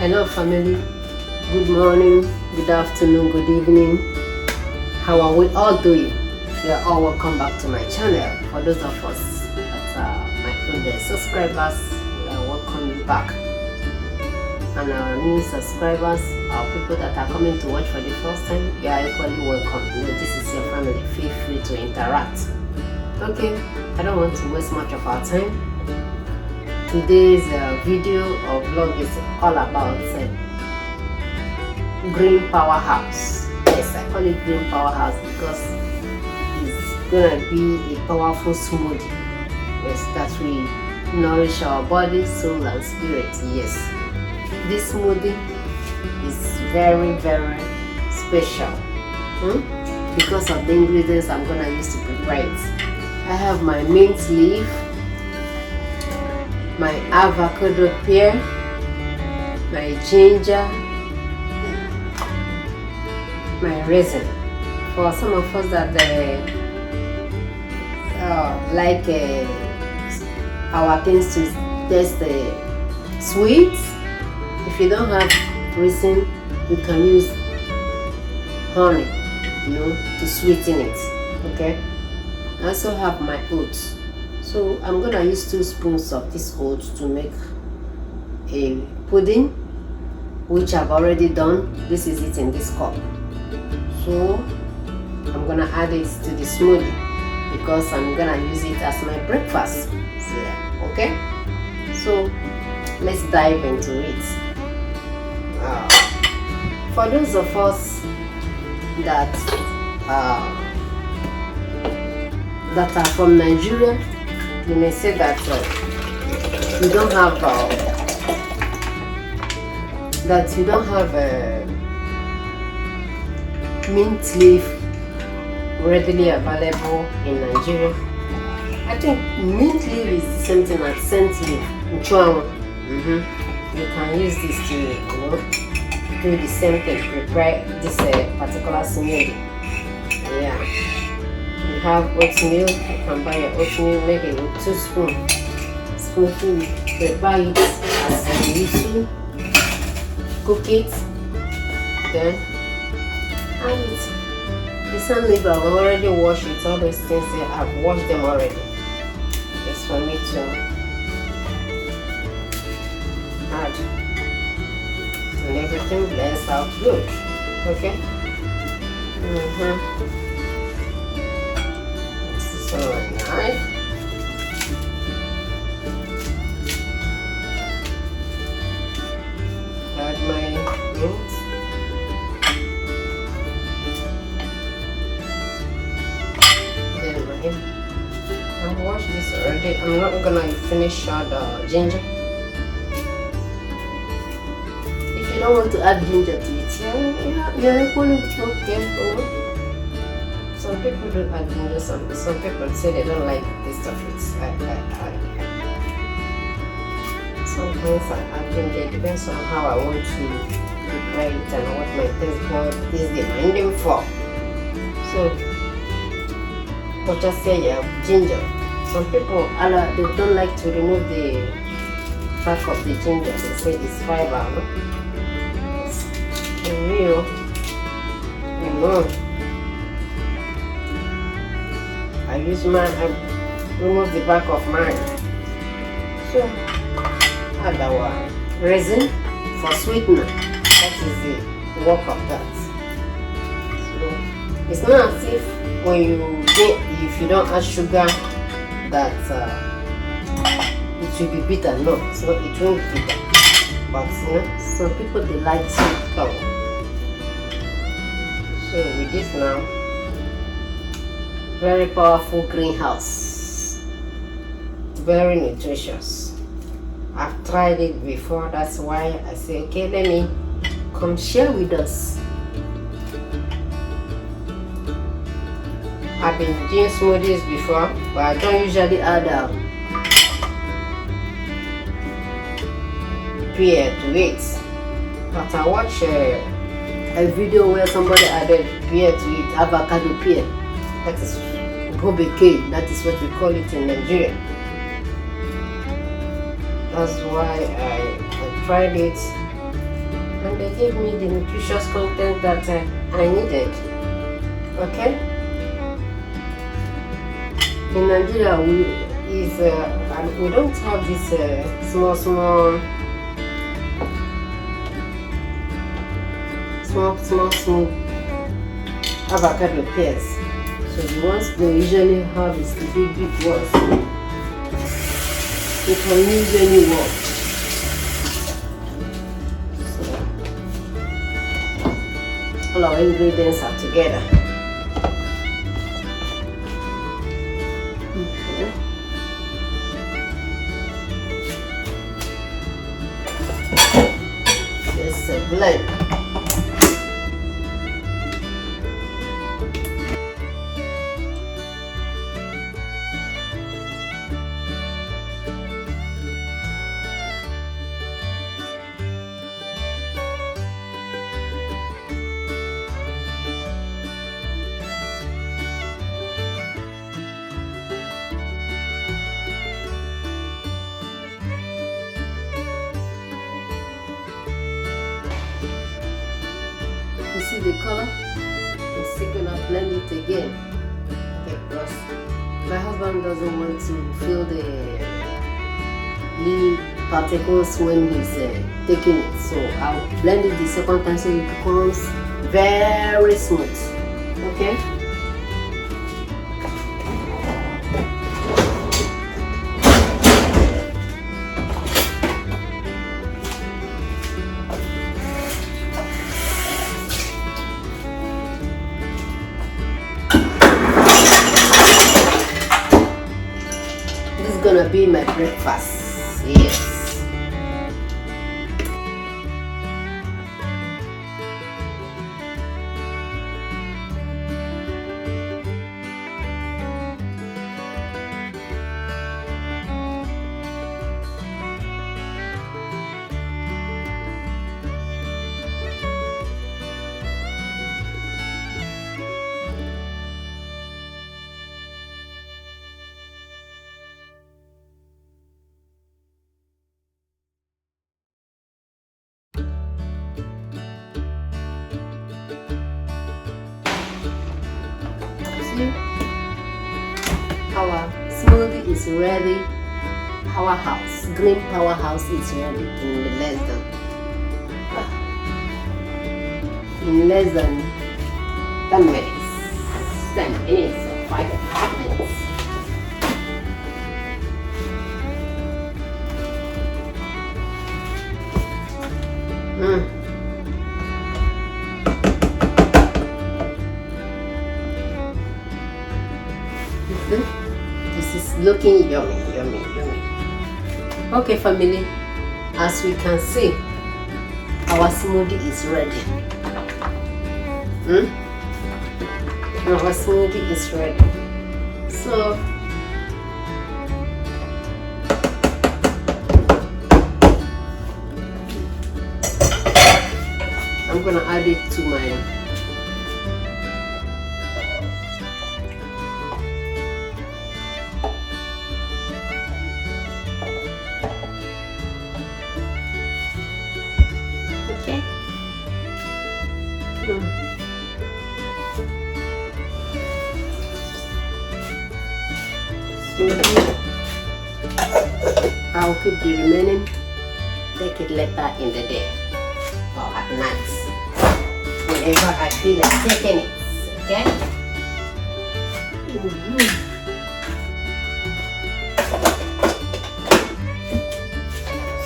Hello family, good morning, good afternoon, good evening. How are we all doing? You are all welcome back to my channel. For those of us that are my old subscribers, I welcome you back. And our new subscribers, our people that are coming to watch for the first time, you are equally welcome. You know, this is your family. Feel free to interact. Okay, I don't want to waste much of our time. Today's video or vlog is all about Green Powerhouse. Yes, I call it Green Powerhouse because it's gonna be a powerful smoothie. Yes, that will nourish our body, soul, and spirit. Yes, this smoothie is very, very special because of the ingredients I'm gonna use to prepare it. I have my mint leaf, my avocado pear, my ginger, my raisin. For some of us that like our things to taste sweet, if you don't have raisin, you can use honey, to sweeten it. Okay. I also have my oats. So I'm gonna use 2 spoons of this oats to make a pudding, which I've already done. This is it in this cup. So I'm gonna add it to the smoothie because I'm gonna use it as my breakfast. Yeah, okay? So let's dive into it. For those of us that are from Nigeria, you may say that you don't have mint leaf readily available in Nigeria. I think mint leaf is the same thing as scent leaf. You can use this to do the same thing, prepare this particular smoothie. Yeah. You have oatmeal, you can buy your oatmeal, make it with 2 spoons. Spoonful, prepare it as you used to, cook it, then add it. The sun leaf, I've already washed it, all those things there, I've washed them already. Just for me to add. And everything blends out good. Okay? So nice. Add my mint. Then I've washed this already. I'm not gonna finish the ginger. If you don't want to add ginger to it, you're equally okay. Some people don't add ginger, some people say they don't like the taste of it. Sometimes I add ginger, it depends on how I want to prepare it and what my taste bud is demanding for. So, but just say ginger. Some people they don't like to remove the back of the ginger, they say it's fiber, no? It's real, I use mine and remove the back of mine. So add our raisin for sweetener. That is the work of that. So it's not as if if you don't add sugar that it will be bitter. No, so it won't be bitter. But some people they like sweet tongue. So with this now, very powerful greenhouse, very nutritious. I've tried it before, that's why I say okay, let me come share with us. I've been doing smoothies before, but I don't usually add pear to it. But I watched a video where somebody added pear to it, avocado pear. That is gobeke, that is what we call it in Nigeria. That's why I tried it they gave me the nutritious content that I needed. Okay. In Nigeria, we don't have this small avocado pears. So the ones they usually have is the big ones. You can use any one. So all our ingredients are together. Just a blend. You see the color? I'm still gonna blend it again. Okay, because my husband doesn't want to feel the little particles when he's taking it. So I'll blend it the second time so it becomes very smooth. Okay? Gonna be my breakfast. Yes. Our smoothie is ready. Powerhouse, Green Powerhouse is ready in less than 10 minutes. 10 minutes or 5 minutes. This is looking yummy. Okay, family, as we can see, our smoothie is ready. Our smoothie is ready. So I'm gonna add it to my I'll keep the remaining, take it later in the day or at night, whenever I feel like taking it, okay?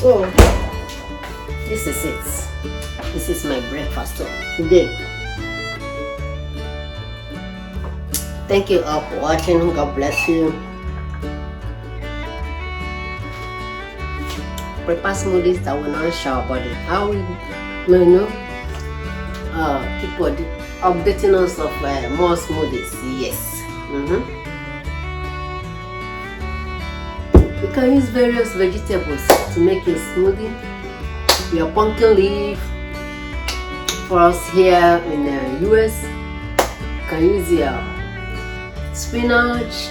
So, this is it. This is my breakfast today. Thank you all for watching. God bless you. Prepare smoothies that will nourish our body. How we keep updating us of more smoothies. Yes. You can use various vegetables to make your smoothie. Your pumpkin leaf. For us here in the US, you can use your spinach.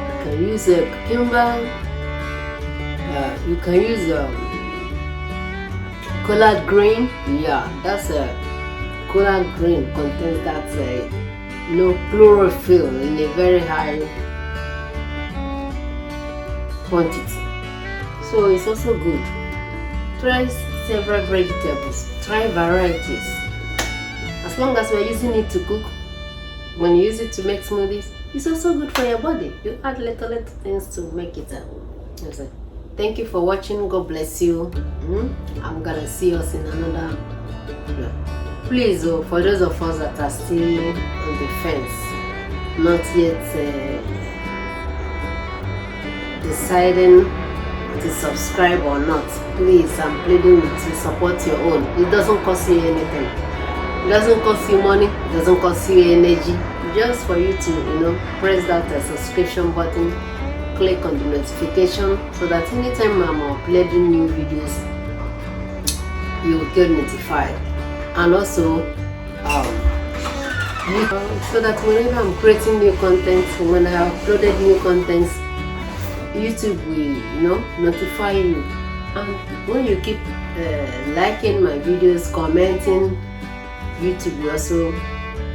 You can use a cucumber. You can use collard green. Yeah, that's a collard green contains that chlorophyll in a very high quantity, so it's also good. Try several vegetables, try varieties. As long as we're using it to cook, when you use it to make smoothies, it's also good for your body. You add little things to make it. Thank you for watching. God bless you. I'm gonna see us in another video. Please, for those of us that are still on the fence, not yet deciding to subscribe or not, please, I'm pleading with you, support your own. It doesn't cost you anything. It doesn't cost you money. It doesn't cost you energy. Just for you to, press that subscription button, click on the notification, so that anytime I'm uploading new videos, you will get notified. And also, so that whenever I'm creating new content, when I have uploaded new contents, YouTube will, notify you. And when you keep liking my videos, commenting, YouTube will also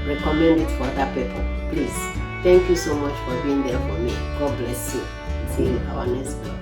recommend it for other people. Please, thank you so much for being there for me. God bless you. See you in our next video.